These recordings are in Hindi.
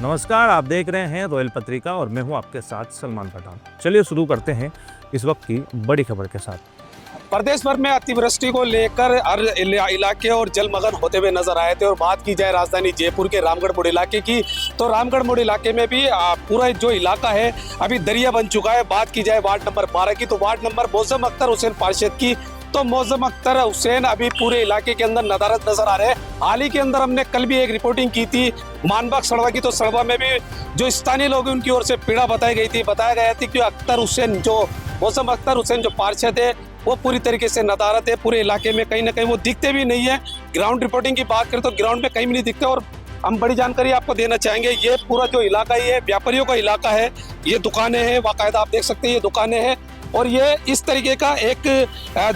नमस्कार, आप देख रहे हैं रॉयल पत्रिका और मैं हूं आपके साथ सलमान पठान। चलिए शुरू करते हैं इस वक्त की बड़ी खबर के साथ। प्रदेश भर में अतिवृष्टि को लेकर हर इलाके और जलमग्न होते हुए नजर आए थे। और बात की जाए राजधानी जयपुर के रामगढ़ मोड़ इलाके की, तो रामगढ़ मोड़ इलाके में भी पूरा जो इलाका है अभी दरिया बन चुका है। बात की जाए वार्ड नंबर 12 की, तो वार्ड नंबर मौसम अख्तर हुसैन पार्षद की, तो मौसम अख्तर हुसैन अभी पूरे इलाके के अंदर नदारद नजर आ रहे हैं। हाल ही के अंदर हमने कल भी एक रिपोर्टिंग की थी मानबाग सड़वा की, तो सड़वा में भी जो स्थानीय लोग हैं उनकी ओर से पीड़ा बताई गई थी। बताया गया था कि अख्तर हुसैन जो मौसम अख्तर हुसैन जो पार्षद है वो पूरी तरीके से नदारद है। पूरे इलाके में कहीं ना कहीं वो दिखते भी नहीं है। ग्राउंड रिपोर्टिंग की बात करें तो ग्राउंड में कहीं भी नहीं दिखते। और हम बड़ी जानकारी आपको देना चाहेंगे, ये पूरा जो इलाका ये व्यापारियों का इलाका है। ये दुकानें हैं, बाकायदा आप देख सकते हैं ये दुकानें हैं। और ये इस तरीके का एक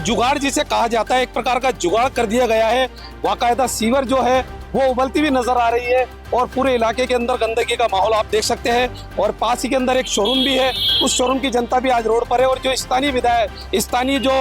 जुगाड़ जिसे कहा जाता है, एक प्रकार का जुगाड़ कर दिया गया है। बाकायदा सीवर जो है वो उबलती भी नजर आ रही है और पूरे इलाके के अंदर गंदगी का माहौल आप देख सकते हैं। और पास ही के अंदर एक शोरूम भी है, उस शोरूम की जनता भी आज रोड पर है। और जो स्थानीय विधायक, स्थानीय जो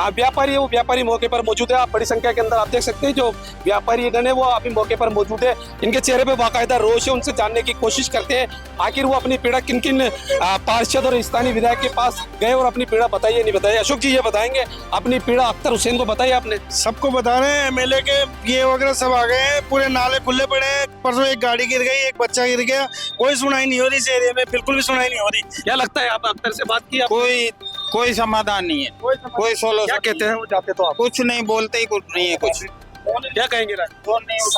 व्यापारी है वो व्यापारी मौके पर मौजूद है। आप बड़ी संख्या के अंदर आप देख सकते हैं जो व्यापारी गण है वो अभी मौके पर मौजूद है। इनके चेहरे पे बाकायदा रोष है, उनसे जानने की कोशिश करते हैं आखिर वो अपनी पीड़ा किन किन पार्षद और स्थानीय विधायक के पास गए और अपनी पीड़ा बताइए नहीं बताइए। अशोक जी ये बताएंगे अपनी पीड़ा अख्तर हुसैन को बताइए आपने। सबको बता रहे हैं, एमएलए के ये वगैरह सब आ गए हैं, पूरे नाले खुले पड़े हैं। परसों एक गाड़ी गिर गई, एक बच्चा गिर गया, कोई सुनाई नहीं हो रही इस एरिया में, बिल्कुल भी सुनाई नहीं हो रही। क्या लगता है आप अख्तर से बात की? कोई समाधान नहीं है, कोई सोल्यूशन। क्या कहते हैं वो जाते तो आप? कुछ नहीं बोलते ही, कुछ नहीं है कुछ। क्या कहेंगे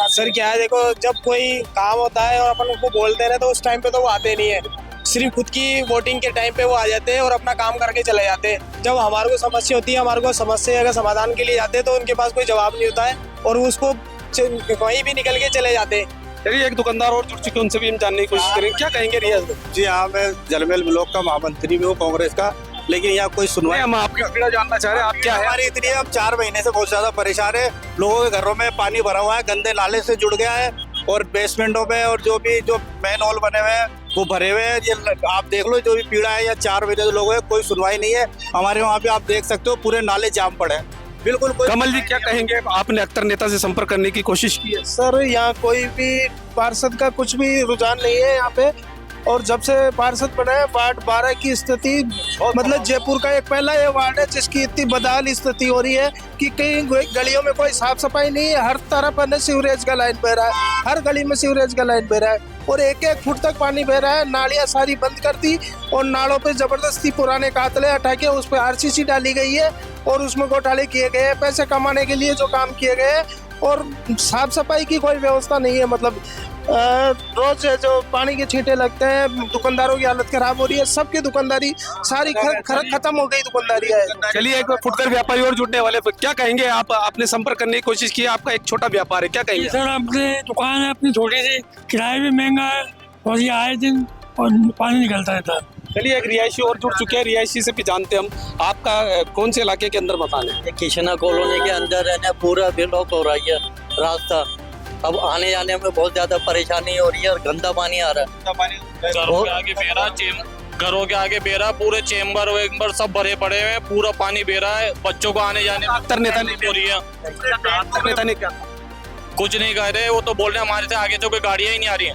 सर क्या है, देखो जब कोई काम होता है और अपन उसको बोलते रहे तो उस टाइम पे तो वो आते नहीं है। सिर्फ खुद की वोटिंग के टाइम पे वो आ जाते हैं और अपना काम करके चले जाते हैं। जब हमारे को समस्या होती है, हमारे को समस्या अगर समाधान के लिए जाते हैं तो उनके पास कोई जवाब नहीं होता है और उसको कहीं भी निकल के चले जाते हैं। चलिए एक दुकानदार और जुड़ चुके, उनसे भी हम जानने की कोशिश करेंगे। क्या कहेंगे रियाज? जी हाँ, मैं जलमेल ब्लॉक का महामंत्री भी हूँ कांग्रेस का, लेकिन यहाँ कोई सुनवाई। हम आपकी पीड़ा जानना चाह रहे हैं, आप क्या है? हमारी इतनी, हम 4 महीने से बहुत ज्यादा परेशान है। लोगों के घरों में पानी भरा हुआ है, गंदे नाले से जुड़ गया है और बेसमेंटों में और जो मेन हॉल बने हुए हैं वो भरे हुए हैं। ये आप देख लो जो भी पीड़ा है, या 4 महीने से लोगों है, कोई सुनवाई नहीं है। हमारे वहाँ पे आप देख सकते हो पूरे नाले जाम पड़े हैं, बिल्कुल कोई। कमल जी क्या कहेंगे? आपने अख्तर नेता से संपर्क करने की कोशिश की है? सर यहाँ कोई भी पार्षद का कुछ भी रुझान नहीं है यहाँ पे। और जब से पार्षद बना है, वार्ड 12 की स्थिति मतलब जयपुर का एक पहला ये वार्ड है जिसकी इतनी बदहाल स्थिति हो रही है कि कई गलियों में कोई साफ सफाई नहीं है। हर तरफ सीवरेज का लाइन बह रहा है, हर गली में सीवरेज का लाइन बह रहा है और 1-1 फुट तक पानी बह रहा है। नालियाँ सारी बंद कर दी और नालों पे जबरदस्ती पुराने कातले हटा के उस पर आरसीसी डाली गई है और उसमें घोटाले किए गए हैं पैसे कमाने के लिए जो काम किए गए हैं। और साफ सफाई की कोई व्यवस्था नहीं है। मतलब रोज जो पानी के छींटे लगते हैं, दुकानदारों की हालत खराब हो रही है, सबकी दुकानदारी सारी खत्म हो गई दुकानदारी है। चलिए एक फुटकर व्यापारी और जुड़ने वाले, क्या कहेंगे आप? आपने संपर्क करने की कोशिश की, आपका एक छोटा व्यापार है, क्या कहेंगे? सर अपने दुकान है अपनी छोटी सी, किराया भी महंगा है और ये आए दिन और पानी निकलता रहता है। चलिए एक रिहायशी और जुड़ चुके हैं, रिहायशी से भी जानते हम। आपका कौन से इलाके के अंदर मकान है? किशना कॉलोनी के अंदर है ना, पूरा ब्लॉक हो रहा है रास्ता। अब आने जाने में बहुत ज्यादा परेशानी हो रही है और गंदा पानी आ रहा है। घरों के आगे बेरा पूरे चेम्बर वेम्बर सब भरे पड़े हुए हैं, पूरा पानी बेरा है। बच्चों को आने जाने में अख्तर नेता ने हो रही है। अख्तर नेता ने क्या? कुछ नहीं कह रहे, वो तो बोल रहे हैं हमारे से आगे तो कोई गाड़ियां ही नहीं आ रही है,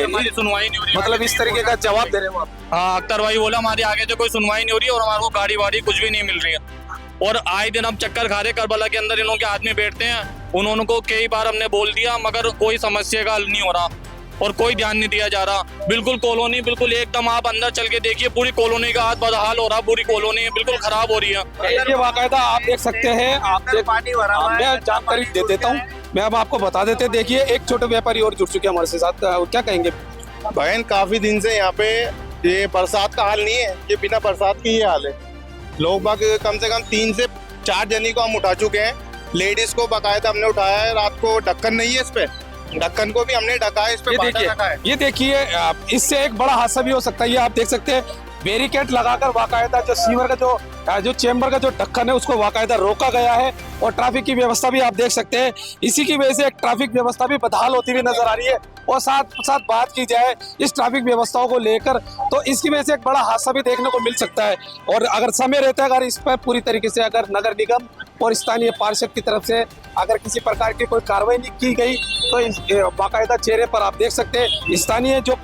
हमारी सुनवाई नहीं हो रही। मतलब इस तरीके का जवाब दे रहे हो आप? हाँ, अख्तर भाई बोला हमारे आगे तो कोई सुनवाई नहीं हो रही और हमारे को गाड़ी वाड़ी कुछ भी नहीं मिल रही है। और आए दिन हम चक्कर खा रहे, करबला के अंदर इन्हों के आदमी बैठते हैं, उन्होंने को कई बार हमने बोल दिया मगर कोई समस्या का हल नहीं हो रहा और कोई ध्यान नहीं दिया जा रहा। बिल्कुल कॉलोनी बिल्कुल एकदम, आप अंदर चल के देखिए पूरी कॉलोनी का हाथ बदहाल हो रहा, पूरी कॉलोनी बिल्कुल खराब हो रही है। ये बाकायदा आप देख सकते हैं, आप पानी भरा हुआ है। मैं जानकारी दे देता हूँ, मैं अब आपको बता देते हैं। देखिए एक छोटे व्यापारी और जुड़ चुके हैं हमारे साथ, क्या कहेंगे? बहन काफी दिन से यहाँ पे ये बरसात का हाल नहीं है, ये बिना बरसात की ये हाल है। लोग बाग कम से कम 3 से 4 जनी को हम उठा चुके हैं। लेडीज को बाकायदा हमने उठाया है। रात को ढक्कन नहीं है, इस पे ढक्कन को भी हमने ढका है, इस पे बांधा रखा है। ये देखिए इससे एक बड़ा हादसा भी हो सकता है। ये आप देख सकते हैं बैरिकेड लगाकर बाकायदा जो सीवर का जो चेंबर का जो ढक्कन है उसको बाकायदा रोका गया है और ट्रैफिक की व्यवस्था भी आप देख सकते हैं। इसी की वजह से एक ट्रैफिक व्यवस्था भी बदहाल होती हुई नजर आ रही है। और साथ साथ बात की जाए इस ट्रैफिक व्यवस्थाओं को लेकर तो इसकी वजह से एक बड़ा हादसा भी देखने को मिल सकता है। और अगर समय रहता है, अगर इस पर पूरी तरीके से अगर नगर निगम और स्थानीय पार्षद की तरफ से अगर किसी प्रकार की कोई कार्रवाई नहीं की गई तो बाकायदा चेहरे पर आप देख सकते हैं स्थानीय जो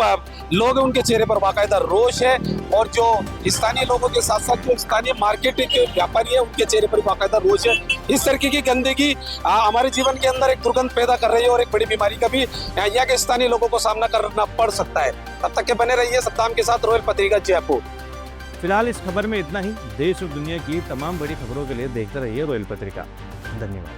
लोग हैं उनके चेहरे पर बाकायदा रोष है, और जो स्थानीय लोगों के साथ साथ जो स्थानीय मार्केट के व्यापारी है उनके चेहरे पर बाकायदा रोष है। इस तरीके की गंदगी हमारे जीवन के अंदर एक दुर्गंध पैदा कर रही है और एक बड़ी बीमारी का भी यहाँ के स्थानीय लोगों को सामना करना पड़ सकता है। तब तक के बने रहिए सद्दाम के साथ, रॉयल पत्रिका जयपुर। फिलहाल इस खबर में इतना ही। देश और दुनिया की तमाम बड़ी खबरों के लिए देखते रहिए रॉयल पत्रिका। धन्यवाद।